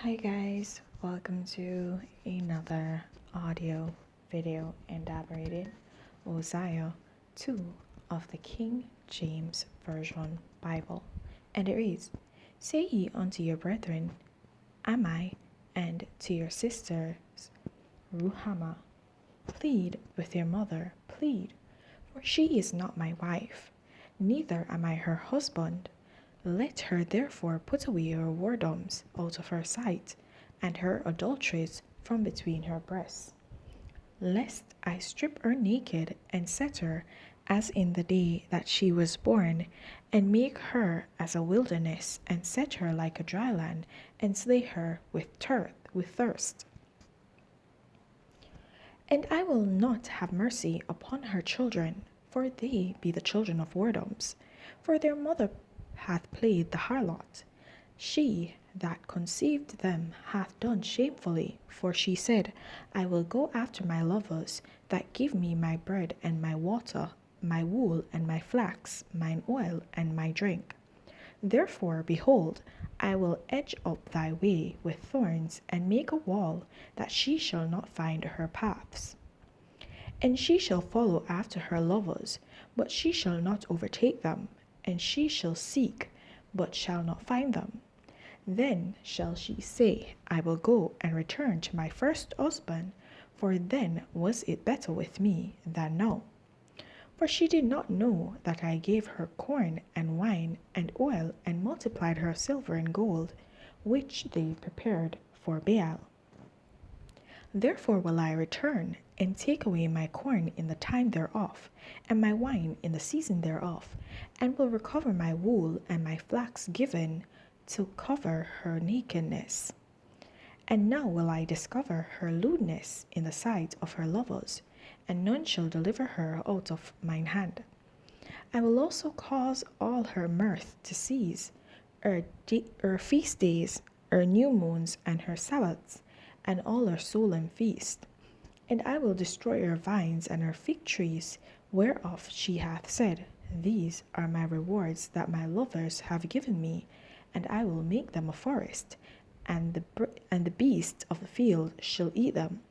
Hi guys, welcome to another audio video elaborated Hosea 2 of the King James Version Bible. And it reads, Say ye unto your brethren, Am I, and to your sisters, Ruhama, plead with your mother, plead, for she is not my wife, neither am I her husband. Let her therefore put away her whoredoms out of her sight, and her adulteries from between her breasts. Lest I strip her naked, and set her as in the day that she was born, and make her as a wilderness, and set her like a dry land, and slay her with thirst. And I will not have mercy upon her children, for they be the children of whoredoms, for their mother hath played the harlot. She that conceived them hath done shamefully, for she said, I will go after my lovers that give me my bread and my water, my wool and my flax, mine oil and my drink. Therefore, behold, I will edge up thy way with thorns, and make a wall, that she shall not find her paths. And she shall follow after her lovers, but she shall not overtake them. And she shall seek, but shall not find them. Then shall she say, I will go and return to my first husband, for then was it better with me than now. For she did not know that I gave her corn and wine and oil, and multiplied her silver and gold, which they prepared for Baal. Therefore will I return, and take away my corn in the time thereof, and my wine in the season thereof, and will recover my wool and my flax given to cover her nakedness. And now will I discover her lewdness in the sight of her lovers, and none shall deliver her out of mine hand. I will also cause all her mirth to cease, her feast days, her new moons, and her Sabbaths, and all her solemn feast. And I will destroy her vines and her fig trees, whereof she hath said, These are my rewards that my lovers have given me, and I will make them a forest, and the beasts of the field shall eat them.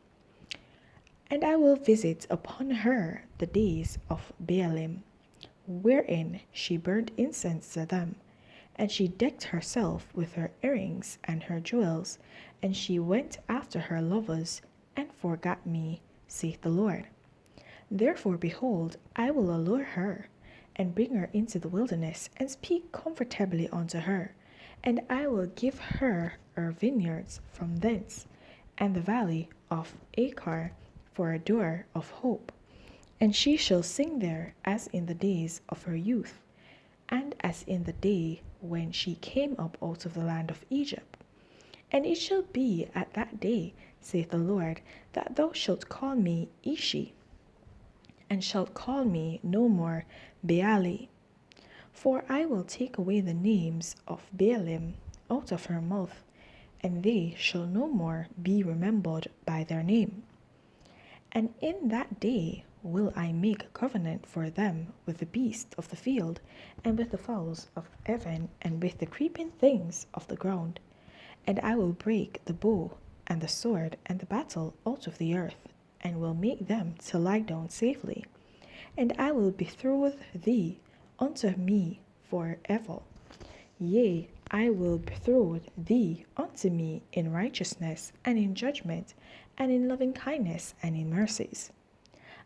And I will visit upon her the days of Baalim, wherein she burnt incense to them, and she decked herself with her earrings and her jewels, and she went after her lovers, and forgot me, saith the Lord. Therefore, behold, I will allure her, and bring her into the wilderness, and speak comfortably unto her, and I will give her vineyards from thence, and the valley of Achor for a door of hope. And she shall sing there as in the days of her youth, and as in the day when she came up out of the land of Egypt. And it shall be at that day, saith the Lord, that thou shalt call me Ishi, and shalt call me no more Baali. For I will take away the names of Baalim out of her mouth, and they shall no more be remembered by their name. And in that day will I make a covenant for them with the beasts of the field, and with the fowls of heaven, and with the creeping things of the ground. And I will break the bow, and the sword, and the battle out of the earth, and will make them to lie down safely. And I will betroth thee unto me forever. Yea, I will betroth thee unto me in righteousness, and in judgment, and in loving kindness, and in mercies.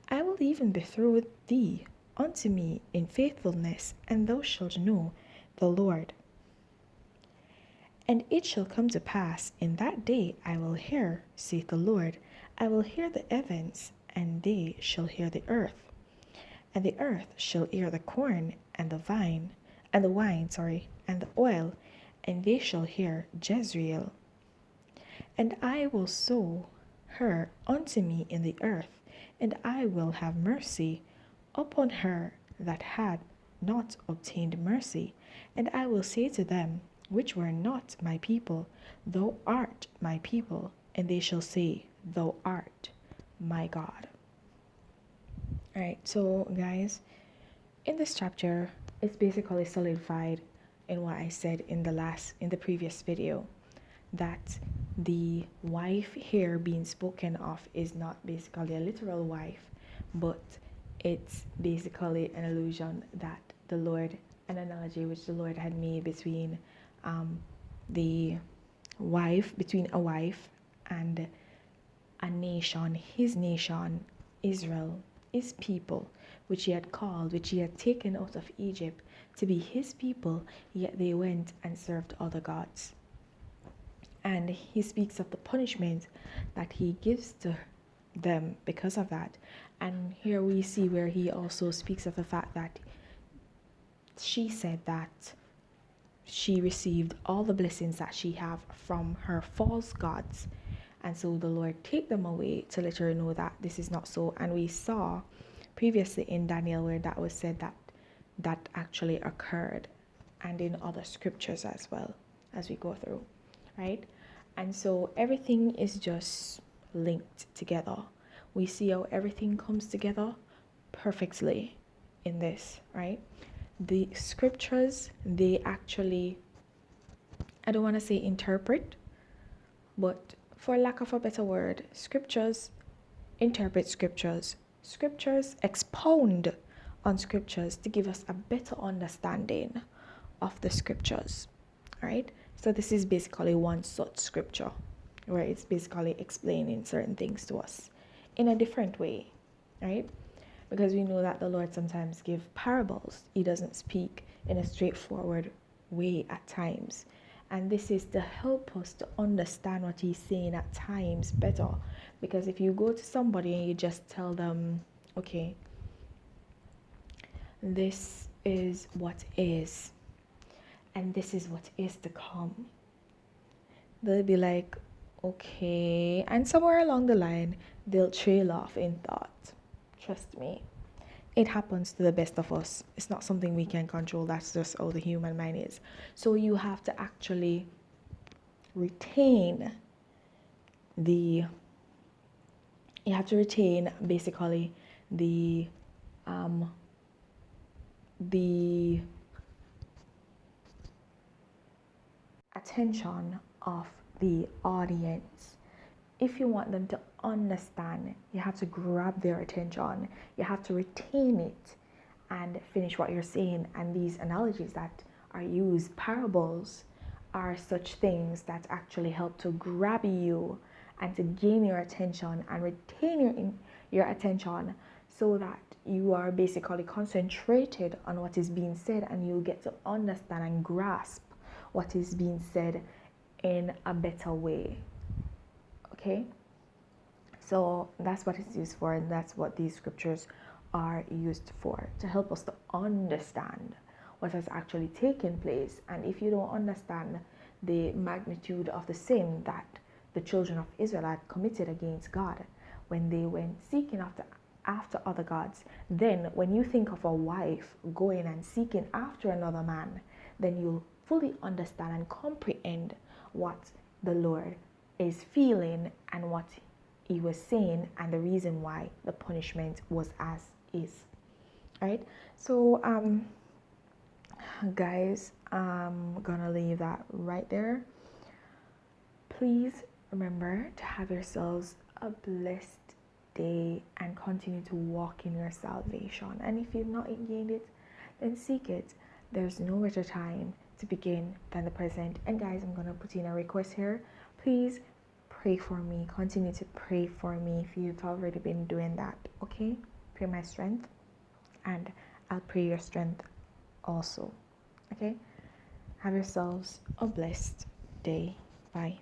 I will even betroth thee unto me in faithfulness, and thou shalt know the Lord. And it shall come to pass in that day I will hear, saith the Lord, I will hear the heavens, and they shall hear the earth. And the earth shall hear the corn, and the wine, and the oil, and they shall hear Jezreel. And I will sow her unto me in the earth, and I will have mercy upon her that had not obtained mercy. And I will say to them, which were not my people, Thou art my people, and they shall say, Thou art my God. Alright, so guys, in this chapter, it's basically solidified in what I said in the previous video, that the wife here being spoken of is not basically a literal wife, but it's basically an allusion that the Lord, an analogy which the Lord had made between the wife, between a wife and a nation, his nation, Israel, his people, which he had called, which he had taken out of Egypt to be his people, yet they went and served other gods. And he speaks of the punishment that he gives to them because of that. And here we see where he also speaks of the fact that she said that she received all the blessings that she have from her false gods, and so the Lord take them away to let her know that this is not so. And we saw previously in Daniel where that was said that that actually occurred, and in other scriptures as well as we go through, right? And so everything is just linked together. We see how everything comes together perfectly in this, right? The scriptures, they actually, I don't want to say interpret, but for lack of a better word, scriptures interpret scriptures. Scriptures expound on scriptures to give us a better understanding of the scriptures, right? So this is basically one such scripture where it's basically explaining certain things to us in a different way, right? Because we know that the Lord sometimes gives parables. He doesn't speak in a straightforward way at times. And this is to help us to understand what he's saying at times better. Because if you go to somebody and you just tell them, okay, this is what is, and this is what is to come, they'll be like, okay. And somewhere along the line, they'll trail off in thought. Trust me. It happens to the best of us. It's not something we can control. That's just how the human mind is. So you have to actually retain basically the attention of the audience. If you want them to understand, you have to grab their attention. You have to retain it and finish what you're saying. And these analogies that are used, parables, are such things that actually help to grab you and to gain your attention and retain your attention, so that you are basically concentrated on what is being said, and you'll get to understand and grasp what is being said in a better way. Okay, so that's what it's used for, and that's what these scriptures are used for, to help us to understand what has actually taken place. And if you don't understand the magnitude of the sin that the children of Israel had committed against God when they went seeking after other gods, then when you think of a wife going and seeking after another man, then you'll fully understand and comprehend what the Lord is feeling and what he was saying, and the reason why the punishment was as is. Right? So guys, I'm gonna leave that right there. Please remember to have yourselves a blessed day and continue to walk in your salvation. And if you've not gained it, then seek it. There's no better time to begin than the present. And guys, I'm gonna put in a request here. Please pray for me. Continue to pray for me if you've already been doing that. Okay? Pray my strength, and I'll pray your strength also. Okay? Have yourselves a blessed day. Bye.